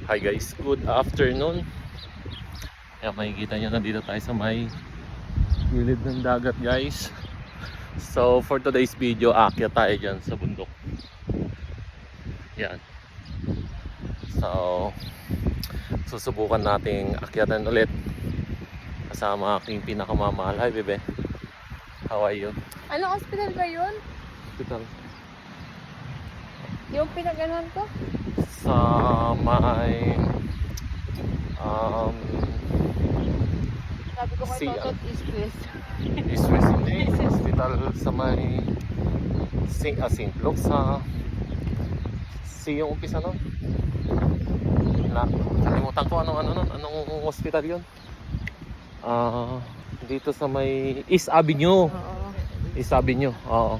Hi guys, good afternoon. Kaya makikita nyo nandito tayo sa may gilid ng dagat guys. So for today's video, aakyat tayo dyan sa bundok. Yan. So susubukan nating akyatan ulit kasama aking pinakamamahal. Hi bebe, how are you? Anong hospital ba yun? Hospital. Yung pinag-anuhan ko? Sa may Sabi ko kay Totot, East West. East West hindi. Hospital sa may St. Luke sa yung umpisa nun. Kalimutan ko anong hospital yun. Dito sa may East Avenue. Oo. East Avenue, oo.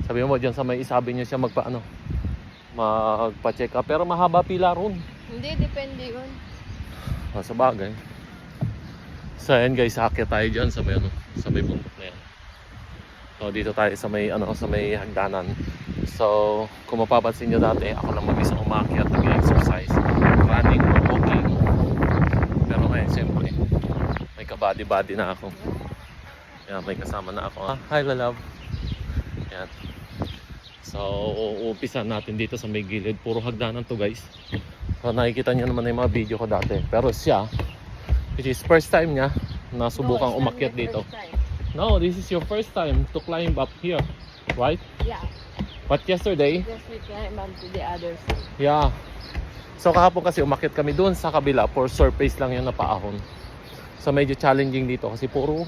Sabi mo dyan sa may East Avenue siya magpa-check up. Pero mahaba pila ron. Hindi, depende yun. Sa bagay. So ayan guys, aakyat tayo dyan sa may sa may bundok na yan. So dito tayo sa may sa may hagdanan. So kung mapapansin nyo dati, ako lang mag-isa umakyat, nag-exercise, running or walking. Pero ngayon siyempre may ka-body na ako. Yan, may kasama na ako. Hi love. Yan. So uumpisan natin dito sa may gilid. Puro hagdanan to guys. So nakikita nyo naman yung mga video ko dati. Pero siya, which is first time niya na subukang umakyat dito. No, this is your first time to climb up here, right? Yeah. But yesterday, Just we climb up to the other side. yeah. So kahapon kasi umakyat kami doon sa kabila, for surface lang yung napaahon. So medyo challenging dito kasi puro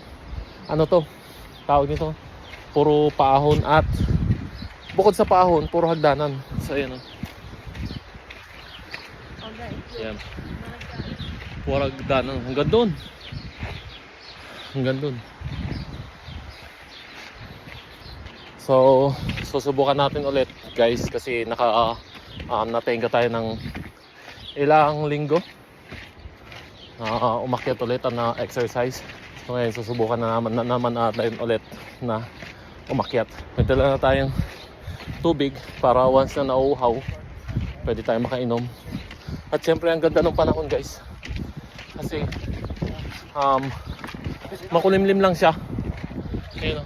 tawag nito, puro paahon at bukod sa paahon, puro hagdanan. So ayan Yan. Puro hagdanan. Hanggang doon. Hanggang doon. So, susubukan natin ulit guys kasi natenga tayo ng ilang linggo umakyat ulit na exercise. So ngayon susubukan na naman natin ulit na umakyat. May dala na tayong tubig para once na nauuhaw pwede tayong makainom. At syempre ang ganda ng panahon guys kasi makulimlim lang siya. Ayun o.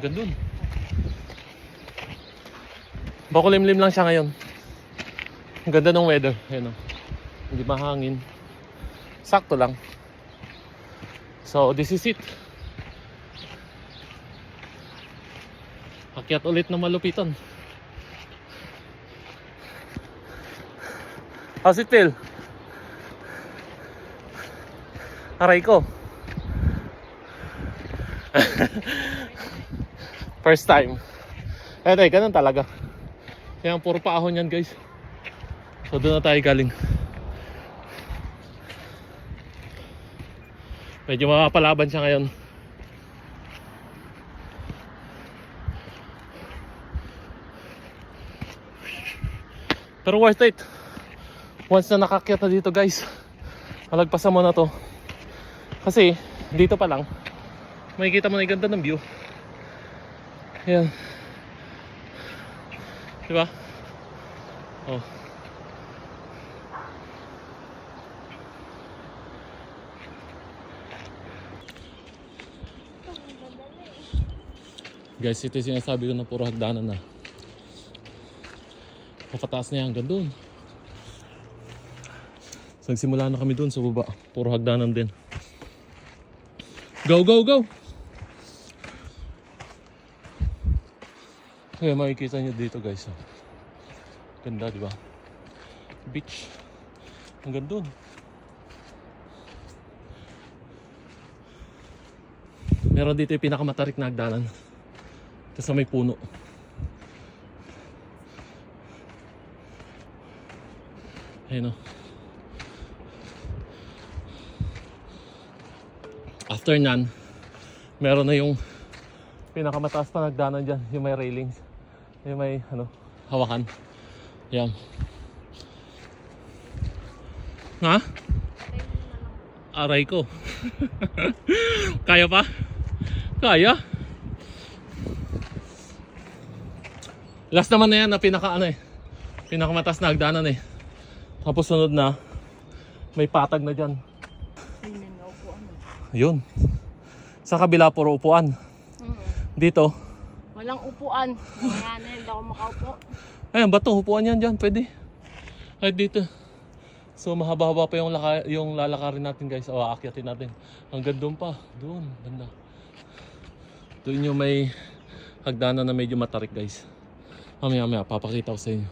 Gandun. Makulimlim lang siya ngayon. Ang ganda ng weather. Ayun o. Hindi mahangin. Sakto lang. So this is it. Akyat ulit na malupitan. How's it feel? Aray ko. First time. Ganun talaga. Kaya puro paahon yan guys. So doon na tayo galing. Medyo makapalaban siya ngayon. Pero worth it. Once na nakakyat na dito guys, malagpasan mo na to. Kasi dito pa lang makikita mo na yung ganda ng view. Ayan. Diba? Oh. Guys, ito yung sinasabi ko na puro hagdanan na. Papataas na yan hanggang doon. So nagsimula na kami doon sa baba. Puro hagdanan din. Go, go, go! Kaya makikita nyo dito guys. Ganda, di ba? Beach. Hanggang doon. Meron dito yung pinakamatarik na hagdanan. Ito sa may puno. Ayun o. After nyan, meron na yung pinakamataas pa nagdanan dyan. Yung may railings. Yung may hawakan. Yan. Ha? Aray ko. Kaya pa? Kaya? Last naman na yan na Pinakamataas na hagdanan eh. Tapos sunod na, may patag na dyan. Hindi na upuan. Yun. Sa kabila, puro upuan. Dito, Walang upuan. Mga na hindi ako makaupo. ayan, bato, upuan yan dyan, pwede. Kahit dito. So, mahaba-haba pa yung lalakarin natin guys. O, aakyatin natin. Hanggang doon pa. Doon, banda. Doon yung may hagdanan na medyo matarik guys. Mamaya, papakita ko sa inyo.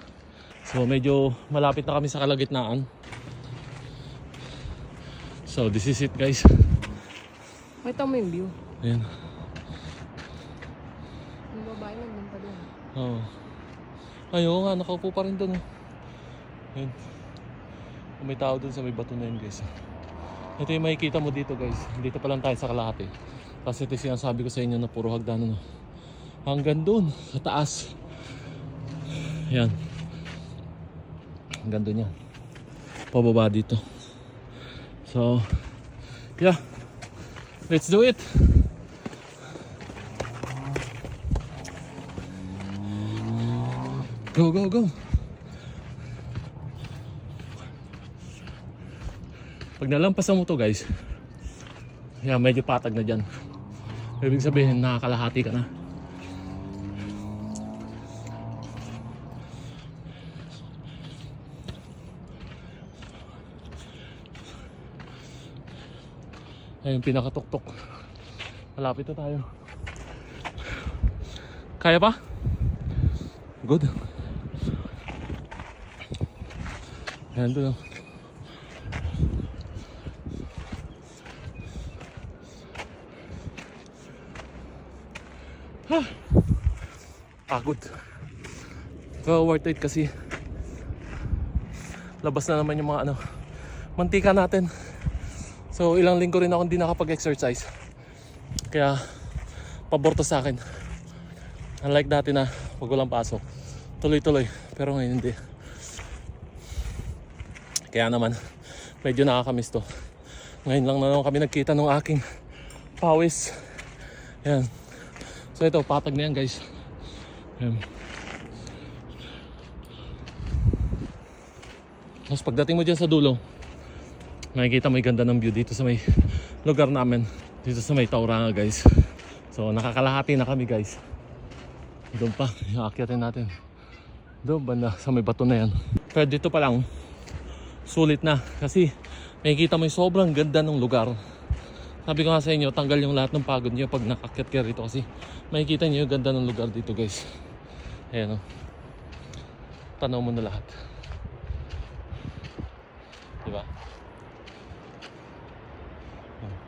So, medyo malapit na kami sa kalagitnaan. So, this is it guys. May mo yung view. Ayan. Yung babae nandun pa doon. Oo. Ay, oo nga, nakaupo pa rin doon. Ayan. May tao doon sa may bato na yun guys. Ito yung makikita mo dito guys. Dito pa lang tayo sa kalahati. Kasi ito yung sinasabi ko sa inyo na puro hagdanan. Hanggang doon, sa taas. Ayan. Hanggang doon yan. Pababa dito. So, yeah. Let's do it. Go, go, go. Pag nalampasan mo to guys, yeah, medyo patag na dyan. Ibig sabihin, nakakalahati ka na. Ayun, pinakatuktok. Malapit na tayo. Kaya pa? Good. Ayan doon. Pagod. Pero worth it kasi labas na naman yung mga mantika natin. So ilang linggo rin ako hindi nakapag-exercise. Kaya pabor to sa akin. Unlike dati na pag walang pasok, tuloy-tuloy. Pero ngayon hindi. Kaya naman medyo nakakamiss to. Ngayon lang na naman kami nagkita ng aking pawis. Yan. So ito, patag na yan guys. Tapos pagdating mo dyan sa dulo, makikita mo yung ganda ng view dito sa may lugar namin. Dito sa may Tauranga guys. So nakakalahati na kami guys. Doon pa, iakyatin natin. Doon banda sa may bato na yan. Pero dito pa lang, sulit na. Kasi makikita mo yung sobrang ganda ng lugar. Sabi ko nga sa inyo, tanggal yung lahat ng pagod nyo pag nakakyat kayo rito. Kasi makikita nyo yung ganda ng lugar dito guys. Ayan o. Tanaw mo na lahat. Diba?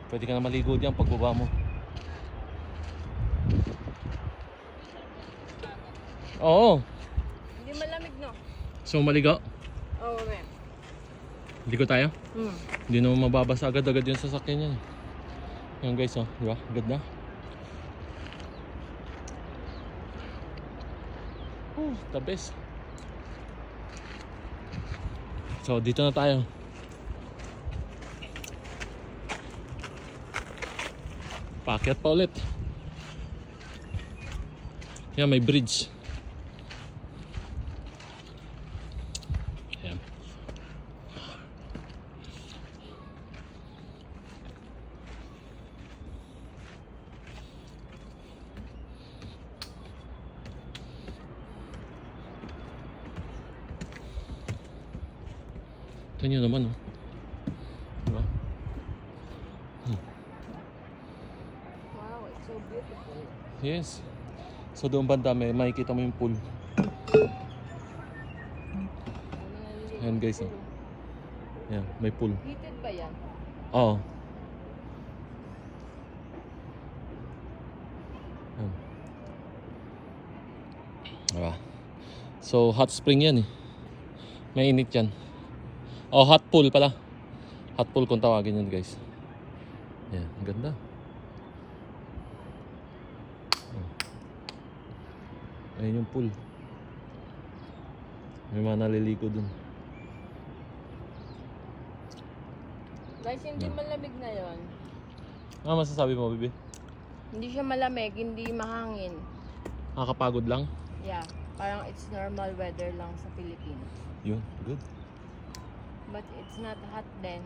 Pwede ka na maligo dyan pagbaba mo. Oo. Hindi malamig, no? So maligo. Oo, man. Ligo tayo. Hindi naman mababasa agad-agad yung sasakyan yan. Yan guys, oh. Diba? Agad na. The best. So dito na tayo. Paakyat pa ulit. Yan, may bridge. Yan. Ito nyo naman, oh. Diba? Wow, it's so beautiful. Yes. So doon banda may makikita mo yung pool. Ayan guys, oh. Ayan, may pool. Heated ba yan? Oo. Ayan. Diba? So hot spring yan eh. May init yan. Oh, hot pool pala. Hot pool kung tawagin yan guys. Ayan, ganda. Ayun yung pool. May mga naliligo dun. Guys, hindi malamig na yon. Ano masasabi mo, bibi? Hindi siya malamig, hindi mahangin. Nakakapagod lang? Yeah. Parang it's normal weather lang sa Philippines. Yun, good. But it's not hot then.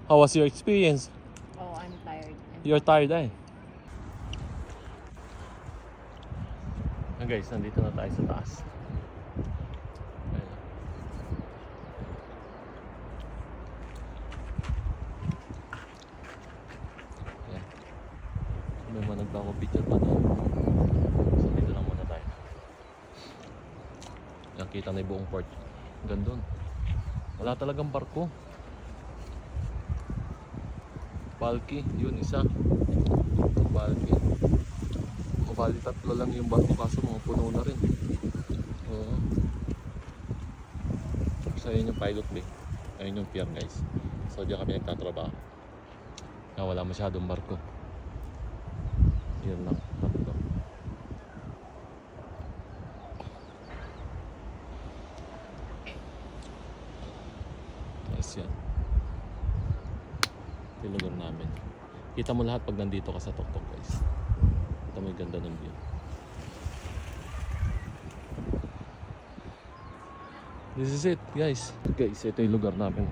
How was your experience? Oh, I'm tired. You're tired eh. Guys, nandito na tayo sa taas. Ayun. Ayan. May mga nagpapapicture pa doon. So dito lang muna tayo. Nakita na yung buong port. Gandun. Wala talagang barko. Palki, yun isa. Palki. O bali tatlo lang yung barko kaso mga puno na rin. Oo. So yun yung pilot bay. Ayun yung pier guys. So diyan kami nagtatrabaho. Na wala masyadong barko. Yun lang. Tatlo. Yes yan. Ito yung lugar namin. Kita mo lahat pag nandito ka sa Toktok guys. Ito may ganda ng view. This is it guys. Guys, ito yung lugar namin.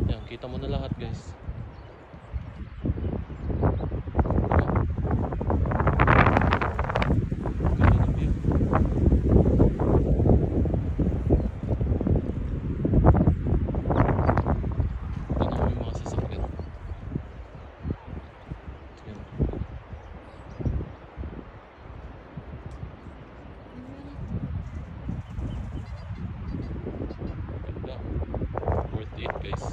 Yan, kita mo na lahat guys. Ganda ng view. Tingnan mo yung mga sasakyan. Yan. Ganda. Worth it guys.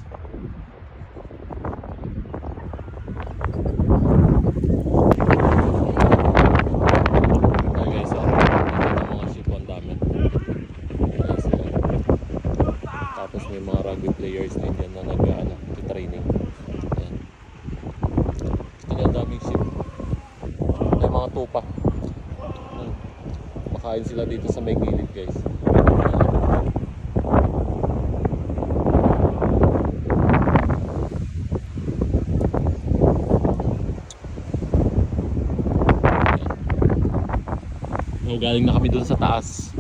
Ay guys, ito yung mga ship ang dami. Ayan sila. Tapos may mga rugby players din yan na training. Ayan. Ito nga daming ship. May mga tupa. Ayan. Makain sila dito sa may gilid guys. So, galing na kami dun sa taas.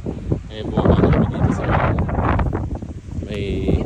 Eh, bumaba na kami dito sa may